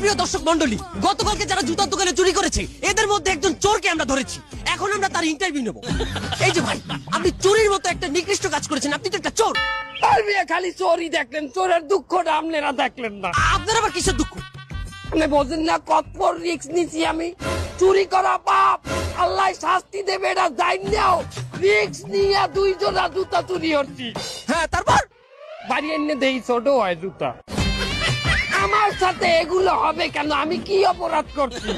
সুপ্রিয় দর্শক মন্ডলী, গতকালকে যারা জুতার দোকানে চুরি করেছে এদের মধ্যে একজন চোরকে আমরা ধরেছি। এখন আমরা তার ইন্টারভিউ নেব। এই যে ভাই, আপনি চুরির মতো একটা নিকৃষ্ট কাজ করেছেন, আপনি তো একটা চোর। আর মিয়া খালি চোরই দেখলেন, চোরের দুঃখটা আপনারা দেখলেন না। আপনার আবার কিসের দুঃখ? আপনি বোঝেন না কত বড় রিস্ক নিছি আমি। চুরি করা পাপ, আল্লাহ শাস্তি দেবে এটা জানি নাও। রিস্ক নিয়ে 2 জোড়া জুতা চুরি হচ্ছি। হ্যাঁ, তারপর বাড়ি এনে দেই ছোট হয় জুতা। আমার সাথে এগুলো হবে কেন? আমি কি অপরাধ করছি?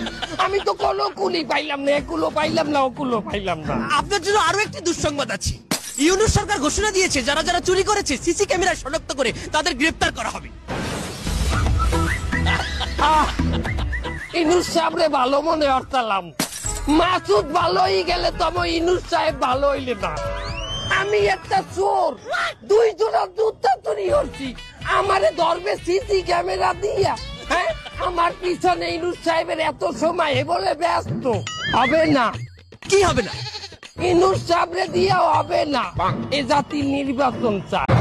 আমি তো কোনো কুলি পাইলাম না, এগুলো পাইলাম না, ওগুলো পাইলাম না। আপনার জন্য আরো একটি দুঃসংবাদ আছে। ইউনূস সরকার ঘোষণা দিয়েছে যারা যারা চুরি করেছে সিসি ক্যামেরায় শনাক্ত করে তাদের গ্রেফতার করা হবে। ইনুস সাহেবরে ভালো মনে হরতালাম, মাসুদ ভালো হয়ে গেলে তবে ইনুস সাহেব ভালো হইলে না। আমি একটা চোর, 2 জোড়া জুতা চুরি হচ্ছি, আমারে ধরবে সিসি ক্যামেরা দিয়া। হ্যাঁ, আমার পিছনে ইনুস সাহেবের এত সময় বলে ব্যস্ত হবে না। কি হবে না? ইনুস সাহেবরে দিয়া হবে না, এ জাতির নির্বাচন চায়।